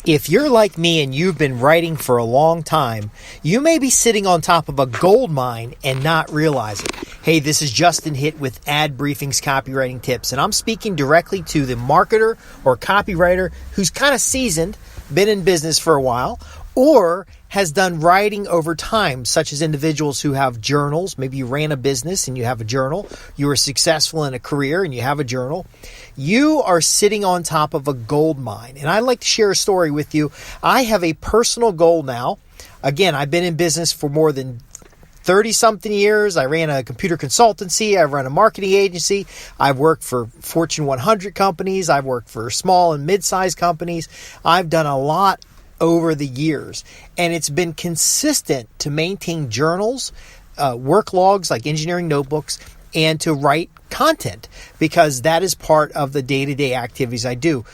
If you're like me and you've been writing for a long time, you may be sitting on top of a gold mine and not realize it. Hey, this is Justin Hitt with Ad Briefing's Copywriting Tips, and I'm speaking directly to the marketer or copywriter who's kind of seasoned, been in business for a while, or has done writing over time, such as individuals who have journals. Maybe you ran a business and you have a journal. You were successful in a career and you have a journal. You are sitting on top of a gold mine. And I'd like to share a story with you. I have a personal goal now. Again, I've been in business for more than 30-something years. I ran a computer consultancy. I run a marketing agency. I've worked for Fortune 100 companies. I've worked for small and mid-sized companies. I've done a lot over the years, and it's been consistent to maintain journals, work logs like engineering notebooks, and to write content, because that is part of the day-to-day activities I do.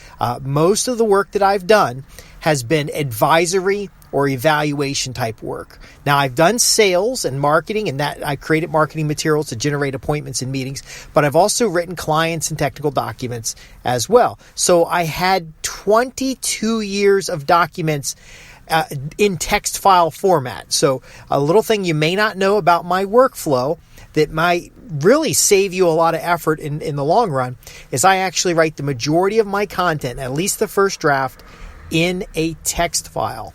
Most of the work that I've done has been advisory or evaluation type work. Now, I've done sales and marketing, and that I created marketing materials to generate appointments and meetings, but I've also written clients and technical documents as well. So I had 22 years of documents in text file format. So a little thing you may not know about my workflow that might really save you a lot of effort in the long run is I actually write the majority of my content, at least the first draft, in a text file.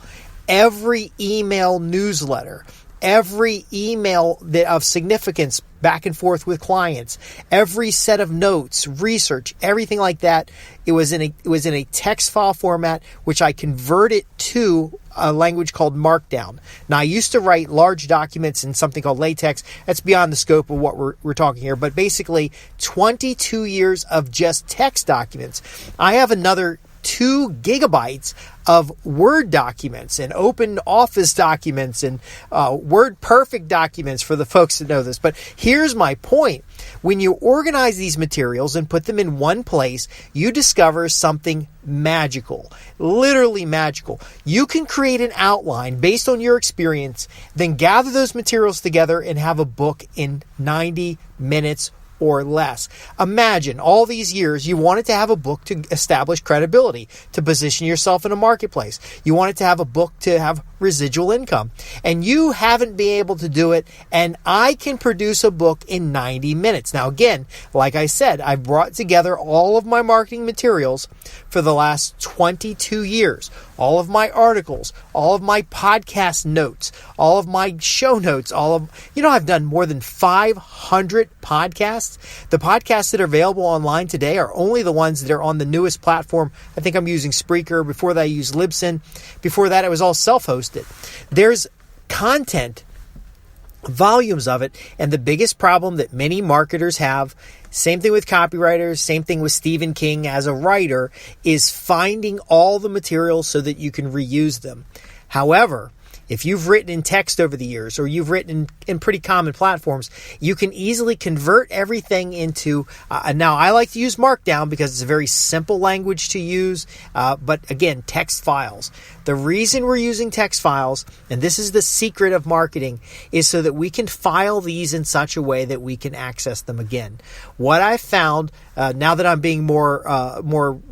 Every email newsletter, every email that of significance back and forth with clients, every set of notes, research, everything like that, it was in a text file format, which I converted to a language called Markdown. Now, I used to write large documents in something called LaTeX. That's beyond the scope of what we're talking here. But basically, 22 years of just text documents. I have another 2 gigabytes of Word documents and open office documents and Word Perfect documents for the folks that know this. But here's my point. When you organize these materials and put them in one place, you discover something magical, literally magical. You can create an outline based on your experience, then gather those materials together and have a book in 90 minutes or less. Imagine all these years you wanted to have a book to establish credibility, to position yourself in a marketplace. You wanted to have a book to have residual income, and you haven't been able to do it, and I can produce a book in 90 minutes. Now, again, like I said, I've brought together all of my marketing materials for the last 22 years, all of my articles, all of my podcast notes, all of my show notes, I've done more than 500 podcasts. The podcasts that are available online today are only the ones that are on the newest platform. I think I'm using Spreaker. Before that, I used Libsyn. Before that, it was all self-hosted. There's content, volumes of it, and the biggest problem that many marketers have, same thing with copywriters, same thing with Stephen King as a writer, is finding all the materials so that you can reuse them. However, if you've written in text over the years, or you've written in pretty common platforms, you can easily convert everything into, now I like to use Markdown because it's a very simple language to use, but again, text files. The reason we're using text files, and this is the secret of marketing, is so that we can file these in such a way that we can access them again. What I found, now that I'm being more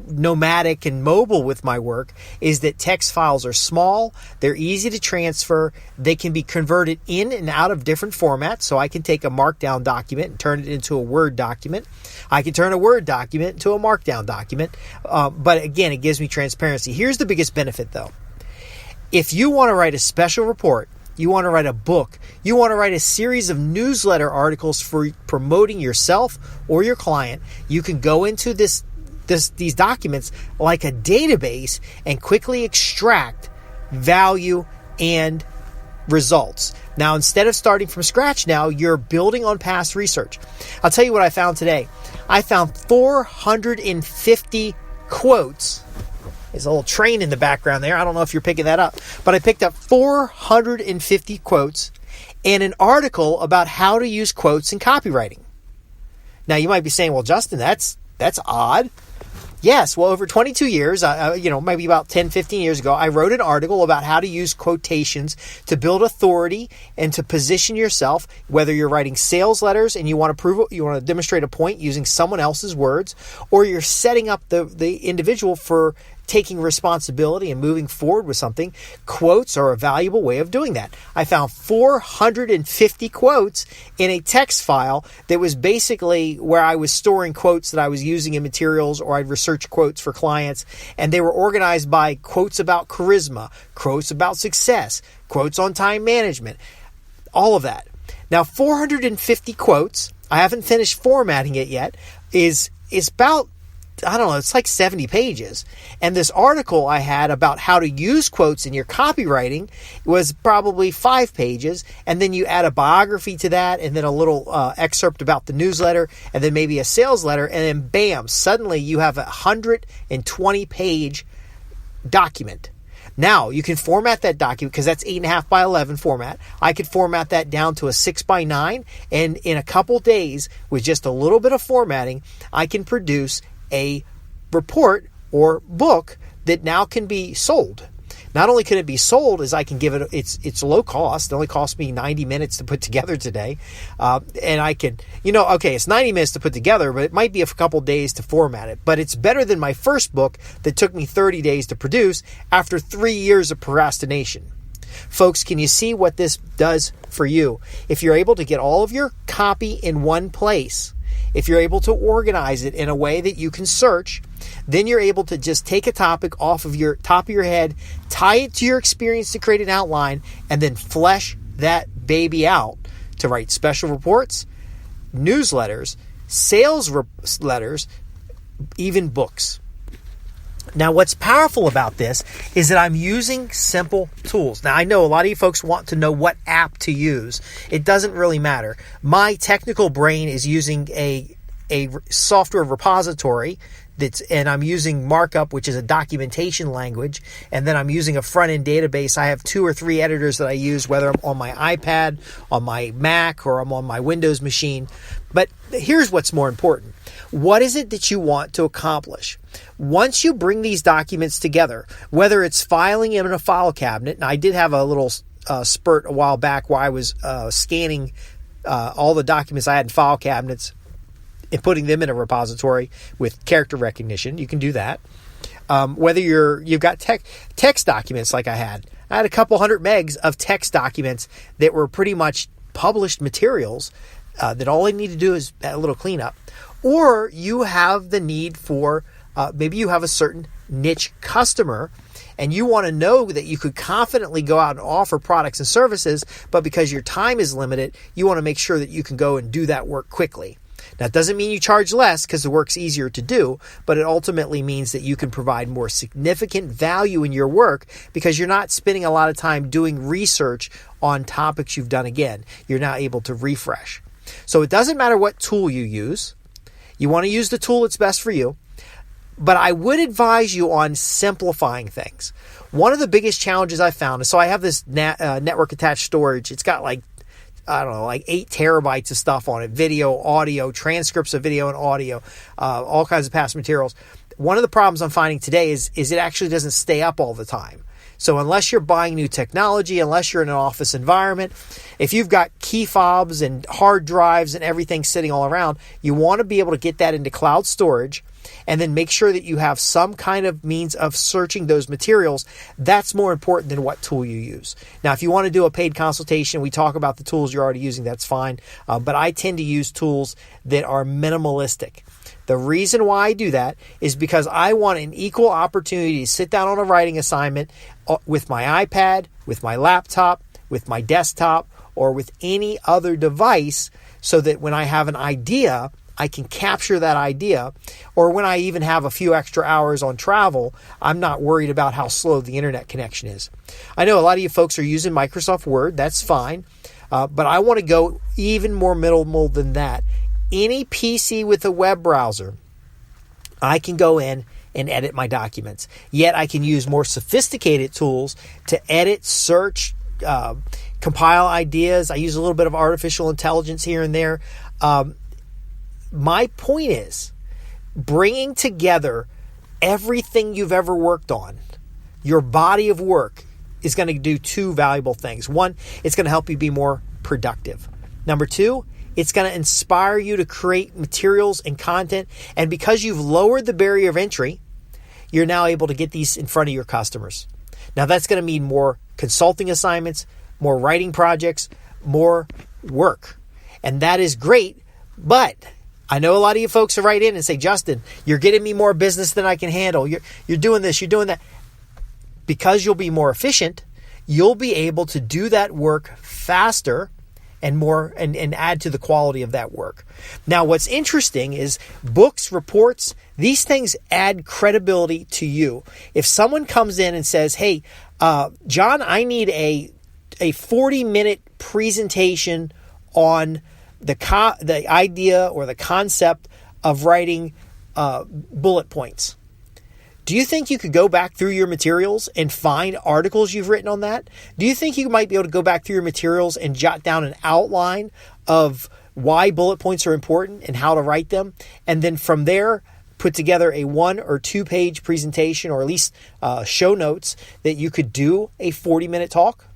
nomadic and mobile with my work, is that text files are small, they're easy to transfer, they can be converted in and out of different formats. So I can take a Markdown document and turn it into a Word document. I can turn a Word document into a Markdown document. But again, it gives me transparency. Here's the biggest benefit though. If you want to write a special report, you want to write a book, you want to write a series of newsletter articles for promoting yourself or your client, you can go into these documents like a database and quickly extract value and results. Now, instead of starting from scratch now, you're building on past research. I'll tell you what I found today. I found 450 quotes. There's a little train in the background there. I don't know if you're picking that up, but I picked up 450 quotes and an article about how to use quotes in copywriting. Now, you might be saying, well, Justin, that's odd. Yes, well, over 22 years, maybe about 10, 15 years ago, I wrote an article about how to use quotations to build authority and to position yourself, whether you're writing sales letters and you want to demonstrate a point using someone else's words, or you're setting up the individual for taking responsibility and moving forward with something, quotes are a valuable way of doing that. I found 450 quotes in a text file that was basically where I was storing quotes that I was using in materials, or I'd research quotes for clients, and they were organized by quotes about charisma, quotes about success, quotes on time management, all of that. Now, 450 quotes, I haven't finished formatting it yet, is about, I don't know, it's like 70 pages. And this article I had about how to use quotes in your copywriting was probably 5 pages. And then you add a biography to that, and then a little excerpt about the newsletter, and then maybe a sales letter. And then bam, suddenly you have a 120-page document. Now, you can format that document because that's 8.5 by 11 format. I could format that down to a 6 by 9. And in a couple days, with just a little bit of formatting, I can produce a report or book that now can be sold. Not only can it be sold, as I can give it, it's low cost. It only cost me 90 minutes to put together today. And I can, it's 90 minutes to put together, but it might be a couple days to format it. But it's better than my first book that took me 30 days to produce after 3 years of procrastination. Folks, can you see what this does for you? If you're able to get all of your copy in one place, if you're able to organize it in a way that you can search, then you're able to just take a topic off of your top of your head, tie it to your experience to create an outline, and then flesh that baby out to write special reports, newsletters, sales letters, even books. Now, what's powerful about this is that I'm using simple tools. Now, I know a lot of you folks want to know what app to use. It doesn't really matter. My technical brain is using a software repository and I'm using Markup, which is a documentation language, and then I'm using a front-end database. I have 2 or 3 editors that I use, whether I'm on my iPad, on my Mac, or I'm on my Windows machine. But here's what's more important. What is it that you want to accomplish? Once you bring these documents together, whether it's filing them in a file cabinet, and I did have a little spurt a while back where I was scanning all the documents I had in file cabinets and putting them in a repository with character recognition. You can do that. Whether you've got text documents like I had a couple hundred megs of text documents that were pretty much published materials that all I need to do is a little cleanup. Or you have the need for, maybe you have a certain niche customer and you want to know that you could confidently go out and offer products and services, but because your time is limited, you want to make sure that you can go and do that work quickly. Now, it doesn't mean you charge less because the work's easier to do, but it ultimately means that you can provide more significant value in your work because you're not spending a lot of time doing research on topics you've done again. You're now able to refresh. So it doesn't matter what tool you use. You want to use the tool that's best for you, but I would advise you on simplifying things. One of the biggest challenges I found is, so I have this network attached storage. It's got like 8 terabytes of stuff on it, video, audio, transcripts of video and audio, all kinds of past materials. One of the problems I'm finding today is it actually doesn't stay up all the time. So unless you're buying new technology, unless you're in an office environment, if you've got key fobs and hard drives and everything sitting all around, you want to be able to get that into cloud storage and then make sure that you have some kind of means of searching those materials. That's more important than what tool you use. Now, if you want to do a paid consultation, we talk about the tools you're already using, that's fine. But I tend to use tools that are minimalistic. The reason why I do that is because I want an equal opportunity to sit down on a writing assignment with my iPad, with my laptop, with my desktop, or with any other device so that when I have an idea, I can capture that idea. Or when I even have a few extra hours on travel, I'm not worried about how slow the internet connection is. I know a lot of you folks are using Microsoft Word. That's fine. But I want to go even more minimal than that. Any PC with a web browser, I can go in and edit my documents. Yet I can use more sophisticated tools to edit, search, compile ideas. I use a little bit of artificial intelligence here and there. My point is bringing together everything you've ever worked on. Your body of work is going to do 2 valuable things. 1, it's going to help you be more productive. Number 2, it's going to inspire you to create materials and content. And because you've lowered the barrier of entry, you're now able to get these in front of your customers. Now that's going to mean more consulting assignments, more writing projects, more work. And that is great, but I know a lot of you folks will write in and say, Justin, you're getting me more business than I can handle. You're doing this, you're doing that. Because you'll be more efficient, you'll be able to do that work faster and more and add to the quality of that work. Now, what's interesting is books, reports, these things add credibility to you. If someone comes in and says, hey, John, I need a 40-minute presentation on the idea or the concept of writing bullet points. Do you think you could go back through your materials and find articles you've written on that? Do you think you might be able to go back through your materials and jot down an outline of why bullet points are important and how to write them? And then from there, put together a 1 or 2 page presentation, or at least show notes that you could do a 40-minute talk?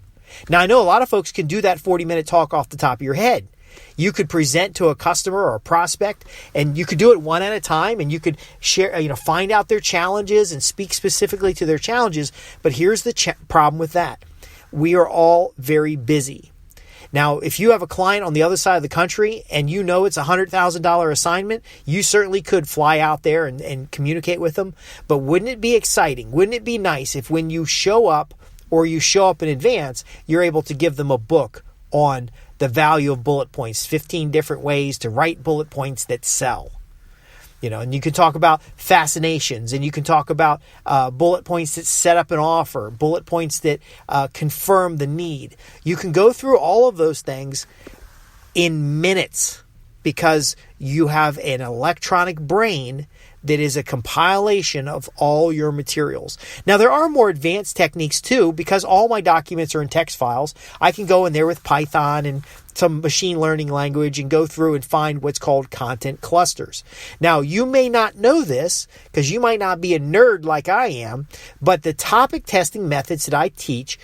Now, I know a lot of folks can do that 40-minute talk off the top of your head. You could present to a customer or a prospect, and you could do it one at a time, and you could share, find out their challenges and speak specifically to their challenges. But here's the problem with that. We are all very busy. Now, if you have a client on the other side of the country and you know it's a $100,000 assignment, you certainly could fly out there and communicate with them. But wouldn't it be exciting? Wouldn't it be nice if when you show up or you show up in advance, you're able to give them a book on the value of bullet points, 15 different ways to write bullet points that sell. And you can talk about fascinations, and you can talk about bullet points that set up an offer, bullet points that confirm the need. You can go through all of those things in minutes because you have an electronic brain that is a compilation of all your materials. Now, there are more advanced techniques too, because all my documents are in text files. I can go in there with Python and some machine learning language and go through and find what's called content clusters. Now, you may not know this because you might not be a nerd like I am, but the topic testing methods that I teach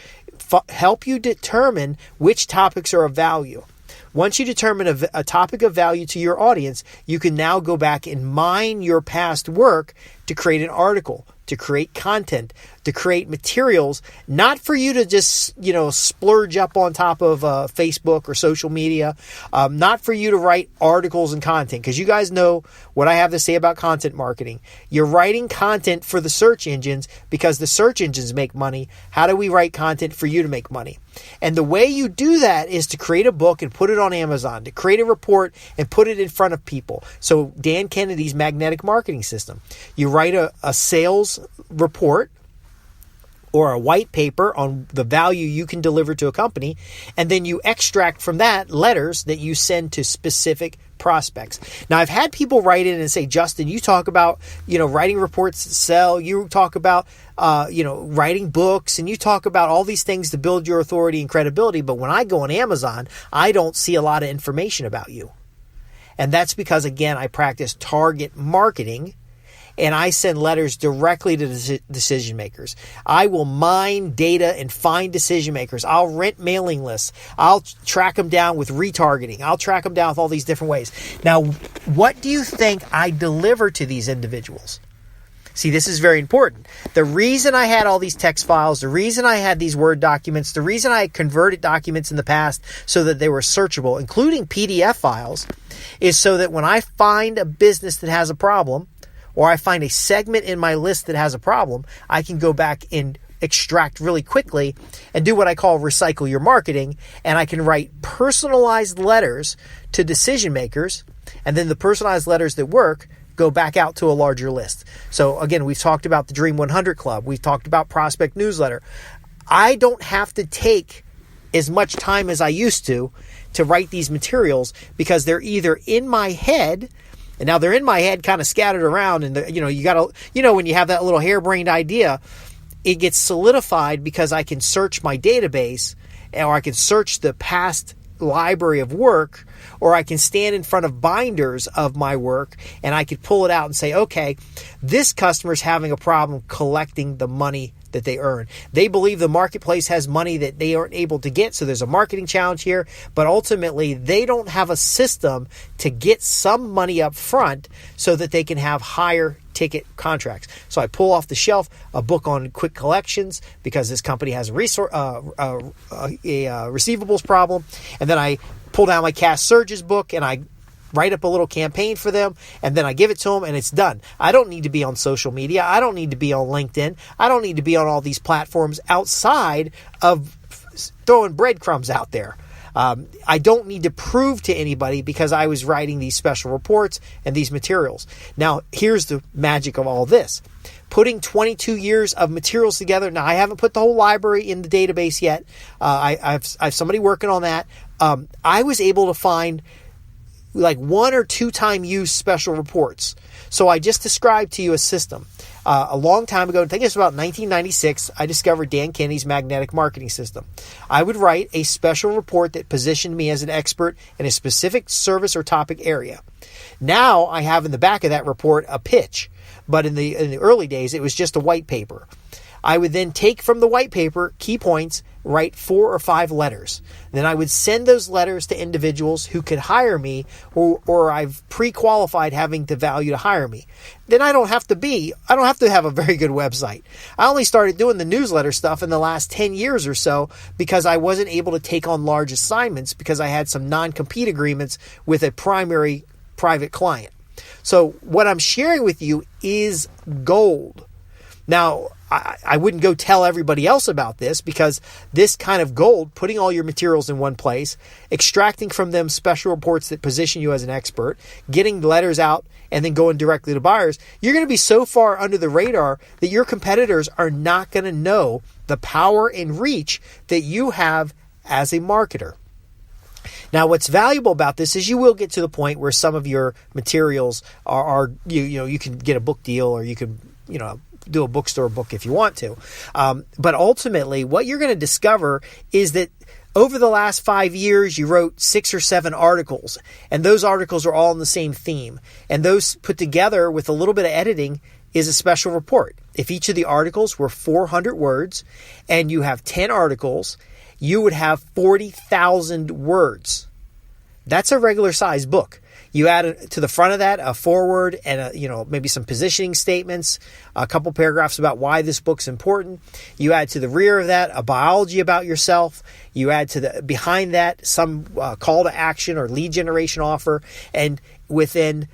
help you determine which topics are of value. Once you determine a topic of value to your audience, you can now go back and mine your past work to create an article, to create content, to create materials, not for you to just, splurge up on top of Facebook or social media, not for you to write articles and content, because you guys know what I have to say about content marketing. You're writing content for the search engines because the search engines make money. How do we write content for you to make money? And the way you do that is to create a book and put it on Amazon, to create a report and put it in front of people. So Dan Kennedy's magnetic marketing system. You write a sales report or a white paper on the value you can deliver to a company, and then you extract from that letters that you send to specific prospects. Now, I've had people write in and say, Justin, you talk about, writing reports that sell, you talk about, writing books, and you talk about all these things to build your authority and credibility, but when I go on Amazon, I don't see a lot of information about you. And that's because, again, I practice target marketing, and I send letters directly to decision makers. I will mine data and find decision makers. I'll rent mailing lists. I'll track them down with retargeting. I'll track them down with all these different ways. Now, what do you think I deliver to these individuals? See, this is very important. The reason I had all these text files, the reason I had these Word documents, the reason I converted documents in the past so that they were searchable, including PDF files, is so that when I find a business that has a problem, or I find a segment in my list that has a problem, I can go back and extract really quickly and do what I call recycle your marketing. And I can write personalized letters to decision makers. And then the personalized letters that work go back out to a larger list. So again, we've talked about the Dream 100 Club. We've talked about Prospect Newsletter. I don't have to take as much time as I used to write these materials because they're either in my head. And now they're in my head kind of scattered around, and you got to, when you have that little harebrained idea, it gets solidified because I can search my database, or I can search the past library of work, or I can stand in front of binders of my work and I could pull it out and say, okay, this customer's having a problem collecting the money that they earn. They believe the marketplace has money that they aren't able to get, so there's a marketing challenge here, but ultimately they don't have a system to get some money up front so that they can have higher ticket contracts. So I pull off the shelf a book on quick collections because this company has a receivables problem, and then I pull down my cash surges book and I write up a little campaign for them, and then I give it to them, and it's done. I don't need to be on social media. I don't need to be on LinkedIn. I don't need to be on all these platforms outside of throwing breadcrumbs out there. I don't need to prove to anybody because I was writing these special reports and these materials. Now, here's the magic of all this. Putting 22 years of materials together. Now, I haven't put the whole library in the database yet. I have somebody working on that. I was able to find like 1 or 2 time use special reports. So I just described to you a system. A long time ago, I think it's about 1996, I discovered Dan Kenney's magnetic marketing system. I would write a special report that positioned me as an expert in a specific service or topic area. Now I have in the back of that report a pitch, but in the early days, it was just a white paper. I would then take from the white paper key points, write 4 or 5 letters. Then I would send those letters to individuals who could hire me or I've pre-qualified having the value to hire me. Then I don't have to have a very good website. I only started doing the newsletter stuff in the last 10 years or so because I wasn't able to take on large assignments because I had some non-compete agreements with a primary private client. So what I'm sharing with you is gold. Now, I wouldn't go tell everybody else about this because this kind of gold, putting all your materials in one place, extracting from them special reports that position you as an expert, getting letters out, and then going directly to buyers, you're going to be so far under the radar that your competitors are not going to know the power and reach that you have as a marketer. Now, what's valuable about this is you will get to the point where some of your materials are you can get a book deal or you can, do a bookstore book if you want to. But ultimately, what you're going to discover is that over the last 5 years, you wrote 6 or 7 articles, and those articles are all in the same theme. And those put together with a little bit of editing is a special report. If each of the articles were 400 words and you have 10 articles, you would have 40,000 words. That's a regular size book. You add to the front of that a foreword and maybe some positioning statements, a couple paragraphs about why this book's important. You add to the rear of that a biology about yourself. You add to the behind that some call to action or lead generation offer. And within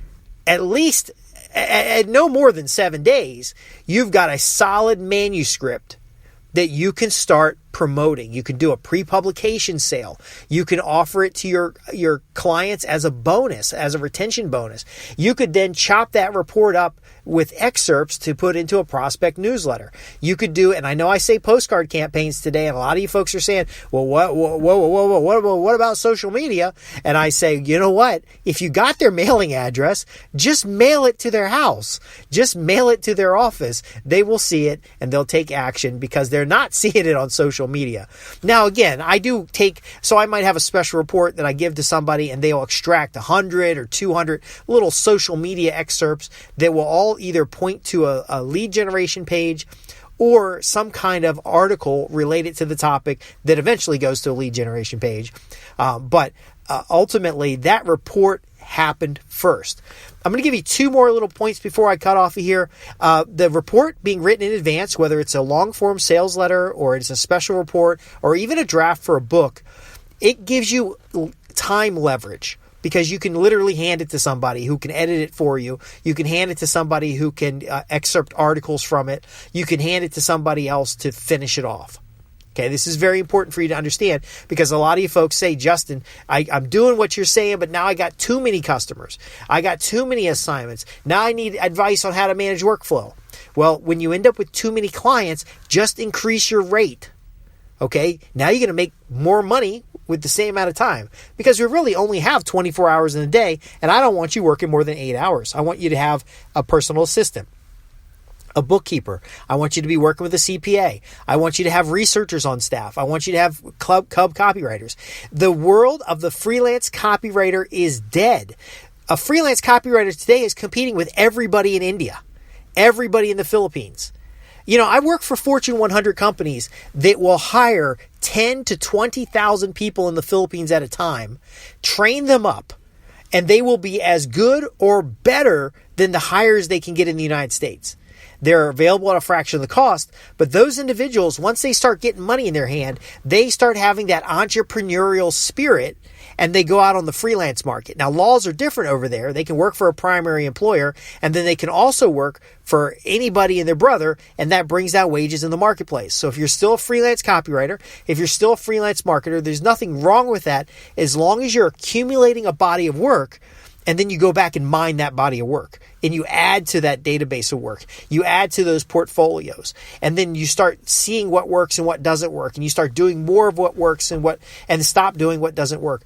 at least at no more than 7 days, you've got a solid manuscript that you can start promoting. You can do a pre-publication sale. You can offer it to your clients as a bonus, as a retention bonus. You could then chop that report up with excerpts to put into a prospect newsletter. You could do, and I know I say postcard campaigns today, and a lot of you folks are saying, well, what about social media? And I say, you know what? If you got their mailing address, just mail it to their house. Just mail it to their office. They will see it and they'll take action because they're not seeing it on social media. Now, again, so I might have a special report that I give to somebody and they'll extract 100 or 200 little social media excerpts that will all either point to a lead generation page or some kind of article related to the topic that eventually goes to a lead generation page. But ultimately, that report happened first. I'm going to give you 2 more little points before I cut off of here. The report being written in advance, whether it's a long form sales letter or it's a special report or even a draft for a book, it gives you time leverage. Because you can literally hand it to somebody who can edit it for you. You can hand it to somebody who can excerpt articles from it. You can hand it to somebody else to finish it off. Okay, this is very important for you to understand because a lot of you folks say, Justin, I'm doing what you're saying, but now I got too many customers. I got too many assignments. Now I need advice on how to manage workflow. Well, when you end up with too many clients, just increase your rate. Okay, now you're going to make more money with the same amount of time because we really only have 24 hours in a day, and I don't want you working more than 8 hours. I want you to have a personal assistant, a bookkeeper. I want you to be working with a CPA. I want you to have researchers on staff. I want you to have cub copywriters. The world of the freelance copywriter is dead. A freelance copywriter today is competing with everybody in India, everybody in the Philippines. I work for Fortune 100 companies that will hire 10 to 20,000 people in the Philippines at a time, train them up, and they will be as good or better than the hires they can get in the United States. They're available at a fraction of the cost, but those individuals, once they start getting money in their hand, they start having that entrepreneurial spirit, and they go out on the freelance market. Now, laws are different over there. They can work for a primary employer, and then they can also work for anybody and their brother, and that brings down wages in the marketplace. So if you're still a freelance copywriter, if you're still a freelance marketer, there's nothing wrong with that as long as you're accumulating a body of work, and then you go back and mine that body of work. And you add to that database of work. You add to those portfolios. And then you start seeing what works and what doesn't work. And you start doing more of what works and stop doing what doesn't work.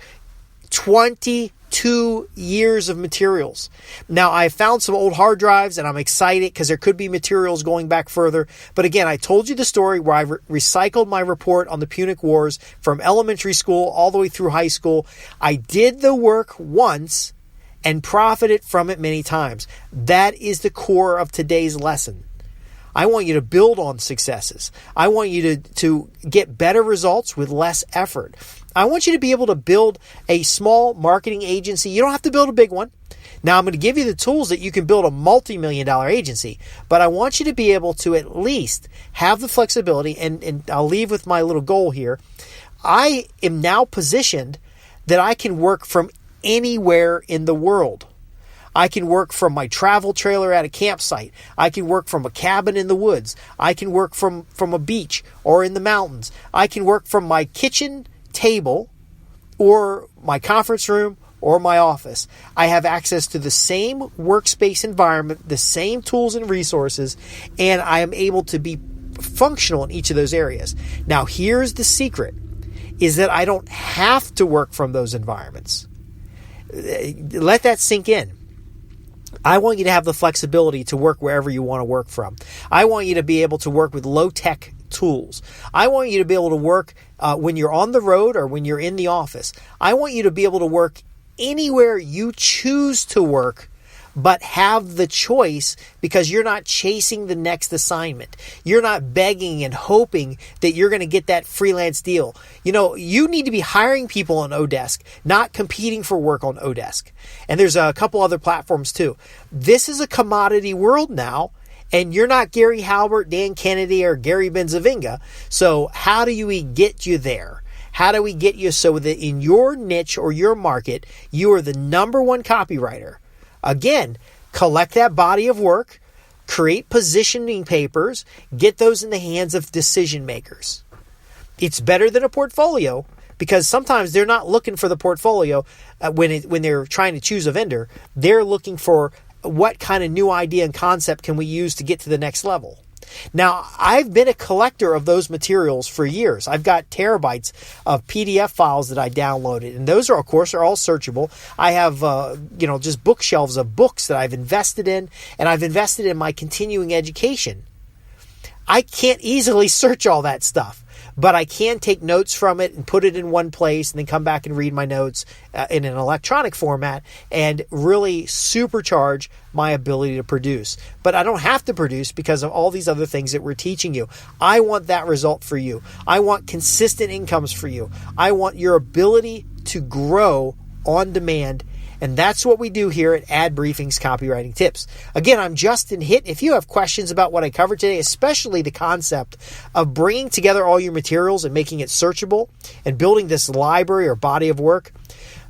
22 years of materials. Now, I found some old hard drives, and I'm excited because there could be materials going back further. But again, I told you the story where I recycled my report on the Punic Wars from elementary school all the way through high school. I did the work once and profited from it many times. That is the core of today's lesson. I want you to build on successes. I want you to get better results with less effort. I want you to be able to build a small marketing agency. You don't have to build a big one. Now, I'm going to give you the tools that you can build a multi-million-dollar agency, but I want you to be able to at least have the flexibility, and I'll leave with my little goal here. I am now positioned that I can work from anywhere in the world. I can work from my travel trailer at a campsite. I can work from a cabin in the woods. I can work from a beach or in the mountains. I can work from my kitchen table or my conference room or my office. I have access to the same workspace environment, the same tools and resources, and I am able to be functional in each of those areas. Now, here's the secret, is that I don't have to work from those environments. Let that sink in. I want you to have the flexibility to work wherever you want to work from. I want you to be able to work with low-tech tools. I want you to be able to work when you're on the road or when you're in the office. I want you to be able to work anywhere you choose to work, but have the choice because you're not chasing the next assignment. You're not begging and hoping that you're going to get that freelance deal. You need to be hiring people on Odesk, not competing for work on Odesk. And there's a couple other platforms too. This is a commodity world now, and you're not Gary Halbert, Dan Kennedy, or Gary Benzavinga. So how do we get you there? How do we get you so that in your niche or your market, you are the number one copywriter? Again, collect that body of work, create positioning papers, get those in the hands of decision makers. It's better than a portfolio because sometimes they're not looking for the portfolio when they're trying to choose a vendor. They're looking for what kind of new idea and concept can we use to get to the next level. Now, I've been a collector of those materials for years. I've got terabytes of PDF files that I downloaded, and those are, of course, all searchable. I have, just bookshelves of books that I've invested in, and I've invested in my continuing education. I can't easily search all that stuff, but I can take notes from it and put it in one place and then come back and read my notes in an electronic format and really supercharge my ability to produce. But I don't have to produce because of all these other things that we're teaching you. I want that result for you. I want consistent incomes for you. I want your ability to grow on demand. And that's what we do here at Ad Briefings Copywriting Tips. Again, I'm Justin Hitt. If you have questions about what I covered today, especially the concept of bringing together all your materials and making it searchable and building this library or body of work,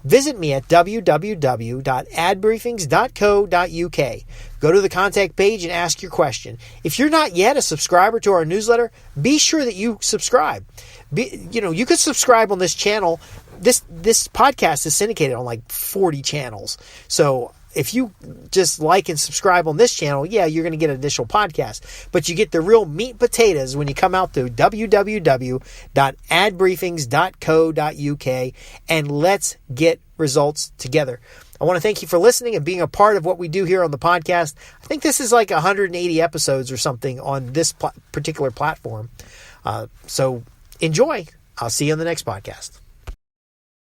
visit me at www.adbriefings.co.uk. Go to the contact page and ask your question. If you're not yet a subscriber to our newsletter, be sure that you subscribe. You could subscribe on this channel. This podcast is syndicated on like 40 channels. So if you just like and subscribe on this channel, yeah, you're going to get an initial podcast. But you get the real meat and potatoes when you come out to www.adbriefings.co.uk, and let's get results together. I want to thank you for listening and being a part of what we do here on the podcast. I think this is like 180 episodes or something on this particular platform. So enjoy. I'll see you on the next podcast.